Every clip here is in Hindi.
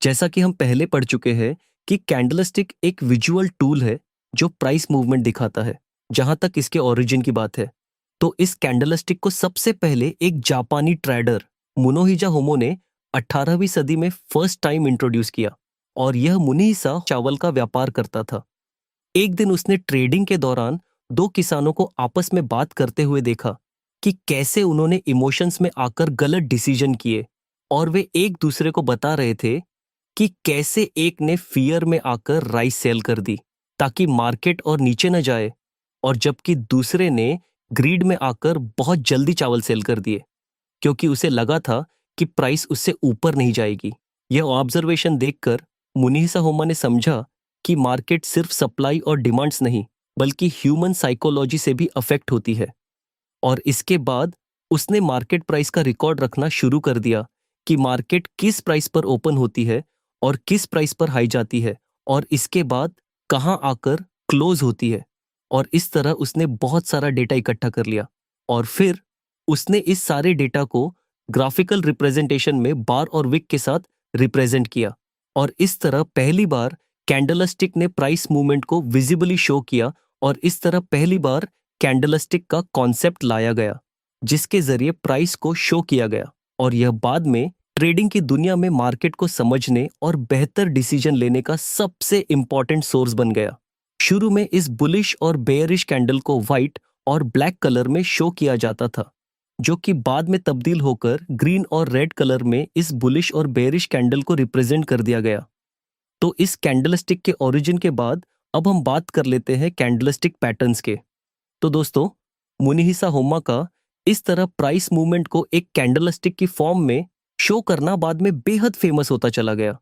जैसा कि हम पहले पढ़ चुके हैं कि कैंडलस्टिक एक विजुअल टूल है जो प्राइस मूवमेंट दिखाता है। जहां तक इसके ओरिजिन की बात है, तो इस कैंडलस्टिक को सबसे पहले एक जापानी ट्रेडर मुनोहिजा होमो ने 18वीं सदी में फर्स्ट टाइम इंट्रोड्यूस किया। और यह मुनीसा चावल का व्यापार करता था। एक दिन उसने ट्रेडिंग के दौरान दो किसानों को आपस में बात करते हुए देखा कि कैसे उन्होंने इमोशंस में आकर गलत डिसीजन किए। और वे एक दूसरे को बता रहे थे कि कैसे एक ने फियर में आकर राइस सेल कर दी ताकि मार्केट और नीचे न जाए, और जबकि दूसरे ने ग्रीड में आकर बहुत जल्दी चावल सेल कर दिए क्योंकि उसे लगा था कि प्राइस उससे ऊपर नहीं जाएगी। यह ऑब्जर्वेशन देखकर मुनीसा होमा ने समझा कि मार्केट सिर्फ सप्लाई और डिमांड्स नहीं बल्कि ह्यूमन साइकोलॉजी से भी अफेक्ट होती है। और इसके बाद उसने मार्केट प्राइस का रिकॉर्ड रखना शुरू कर दिया कि मार्केट किस प्राइस पर ओपन होती है और किस प्राइस पर हाई जाती है और इसके बाद कहां आकर क्लोज होती है। और इस तरह उसने बहुत सारा डेटा इकट्ठा कर लिया और फिर उसने इस सारे डेटा को ग्राफिकल रिप्रेजेंटेशन में बार और विक के साथ रिप्रेजेंट किया। और इस तरह पहली बार कैंडलस्टिक ने प्राइस मूवमेंट को विजिबली शो किया और इस तरह पहली बार कैंडलस्टिक का कॉन्सेप्ट लाया गया जिसके जरिए प्राइस को शो किया गया। और यह बाद में ट्रेडिंग की दुनिया में मार्केट को समझने और बेहतर डिसीजन लेने का सबसे इंपॉर्टेंट सोर्स बन गया। शुरू में इस बुलिश और बेयरिश कैंडल को व्हाइट और ब्लैक कलर में शो किया जाता था, जो कि बाद में तब्दील होकर ग्रीन और रेड कलर में इस बुलिश और बेयरिश कैंडल को रिप्रेजेंट कर दिया गया। तो इस कैंडलस्टिक के ओरिजिन के बाद अब हम बात कर लेते हैं कैंडलस्टिक पैटर्न्स के। तो दोस्तों, मुनीहिसा होमा का इस तरह प्राइस मूवमेंट को एक कैंडलस्टिक की फॉर्म में शो करना बाद में बेहद फेमस होता चला गया।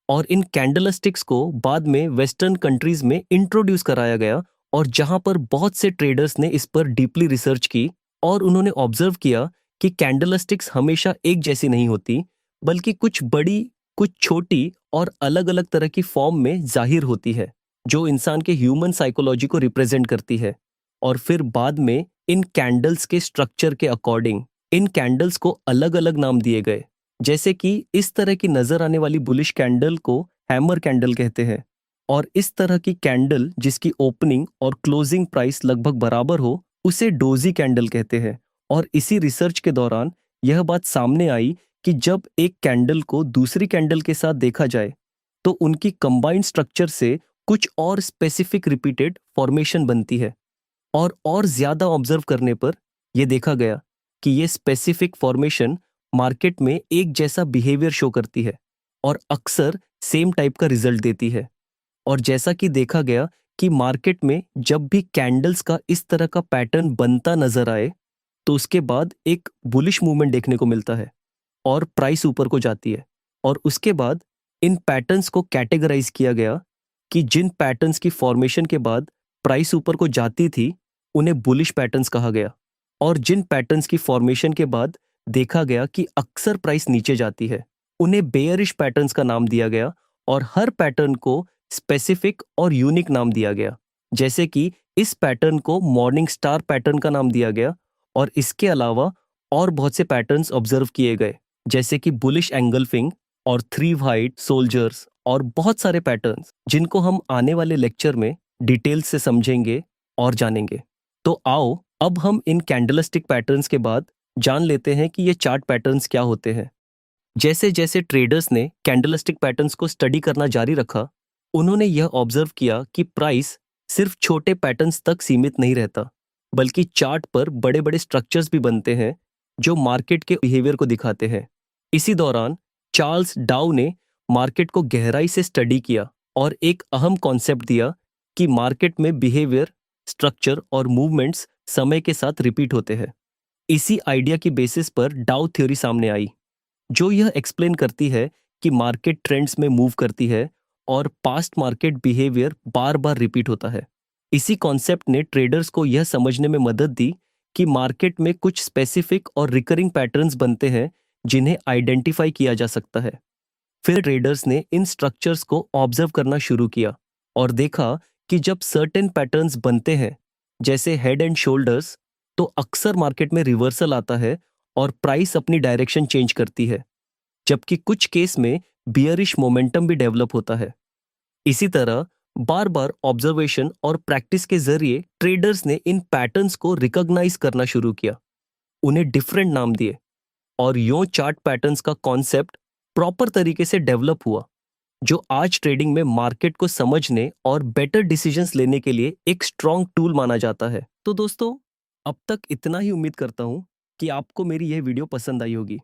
और इन कैंडलस्टिक्स को बाद में वेस्टर्न कंट्रीज में इंट्रोड्यूस कराया गया और जहां पर बहुत से ट्रेडर्स ने इस पर डीपली रिसर्च की और उन्होंने ऑब्जर्व किया कि कैंडलस्टिक्स हमेशा एक जैसी नहीं होती बल्कि कुछ बड़ी, कुछ छोटी और अलग अलग तरह की फॉर्म में जाहिर होती है जो इंसान के ह्यूमन साइकोलॉजी को रिप्रेजेंट करती है। और फिर बाद में इन कैंडल्स के स्ट्रक्चर के अकॉर्डिंग इन कैंडल्स को अलग अलग नाम दिए गए, जैसे कि इस तरह की नजर आने वाली बुलिश कैंडल को हैमर कैंडल कहते हैं और इस तरह की कैंडल जिसकी ओपनिंग और क्लोजिंग प्राइस लगभग बराबर हो उसे डोजी कैंडल कहते हैं। और इसी रिसर्च के दौरान यह बात सामने आई कि जब एक कैंडल को दूसरी कैंडल के साथ देखा जाए तो उनकी कंबाइंड स्ट्रक्चर से कुछ और स्पेसिफिक रिपीटेड फॉर्मेशन बनती है। और ज्यादा ऑब्जर्व करने पर यह देखा गया कि यह स्पेसिफिक फॉर्मेशन मार्केट में एक जैसा बिहेवियर शो करती है और अक्सर सेम टाइप का रिजल्ट देती है। और जैसा कि देखा गया कि मार्केट में जब भी कैंडल्स का इस तरह का पैटर्न बनता नजर आए तो उसके बाद एक बुलिश मूवमेंट देखने को मिलता है और प्राइस ऊपर को जाती है। और उसके बाद इन पैटर्न्स को कैटेगराइज किया गया कि जिन पैटर्न्स की फॉर्मेशन के बाद प्राइस ऊपर को जाती थी उन्हें बुलिश पैटर्न्स कहा गया और जिन पैटर्न्स की फॉर्मेशन के बाद देखा गया कि अक्सर प्राइस नीचे जाती है उन्हें बेयरिश पैटर्न्स का नाम दिया गया। और हर पैटर्न को स्पेसिफिक और यूनिक नाम दिया गया, जैसे कि इस पैटर्न को मॉर्निंग स्टार पैटर्न का नाम दिया गया। और इसके अलावा और बहुत से पैटर्न्स ऑब्जर्व किए गए, जैसे कि बुलिश एंगल्फिंग और थ्री वाइट सोल्जर्स और बहुत सारे पैटर्न्स जिनको हम आने वाले लेक्चर में डिटेल से समझेंगे और जानेंगे। तो आओ अब हम इन कैंडलस्टिक पैटर्न्स के बाद जान लेते हैं कि ये चार्ट पैटर्न्स क्या होते हैं। जैसे जैसे ट्रेडर्स ने कैंडलस्टिक पैटर्न्स को स्टडी करना जारी रखा, उन्होंने यह ऑब्जर्व किया कि प्राइस सिर्फ छोटे पैटर्न्स तक सीमित नहीं रहता बल्कि चार्ट पर बड़े बड़े स्ट्रक्चर्स भी बनते हैं जो मार्केट के बिहेवियर को दिखाते हैं। इसी दौरान चार्ल्स डाउ ने मार्केट को गहराई से स्टडी किया और एक अहम कॉन्सेप्ट दिया कि मार्केट में बिहेवियर, स्ट्रक्चर और मूवमेंट्स समय के साथ रिपीट होते हैं। इसी आइडिया की बेसिस पर डाउ थ्योरी सामने आई, जो यह एक्सप्लेन करती है कि मार्केट ट्रेंड्स में मूव करती है और पास्ट मार्केट बिहेवियर बार बार रिपीट होता है। इसी कॉन्सेप्ट ने ट्रेडर्स को यह समझने में मदद दी कि मार्केट में कुछ स्पेसिफिक और रिकरिंग पैटर्न्स बनते हैं जिन्हें आइडेंटिफाई किया जा सकता है। फिर ट्रेडर्स ने इन स्ट्रक्चर्स को ऑब्जर्व करना शुरू किया और देखा कि जब सर्टेन पैटर्न्स बनते हैं जैसे हेड एंड शोल्डर्स, तो अक्सर मार्केट में रिवर्सल आता है और प्राइस अपनी डायरेक्शन चेंज करती है, जबकि कुछ केस में बियरिश मोमेंटम भी डेवलप होता है। इसी तरह बार बार ऑब्जर्वेशन और प्रैक्टिस के जरिए ट्रेडर्स ने इन पैटर्न्स को रिकॉग्नाइज करना शुरू किया, उन्हें डिफरेंट नाम दिए, और यूं चार्ट पैटर्न्स का कॉन्सेप्ट प्रॉपर तरीके से डेवलप हुआ, जो आज ट्रेडिंग में मार्केट को समझने और बेटर डिसीजंस लेने के लिए एक स्ट्रॉन्ग टूल माना जाता है। तो दोस्तों, अब तक इतना ही। उम्मीद करता हूं कि आपको मेरी यह वीडियो पसंद आई होगी।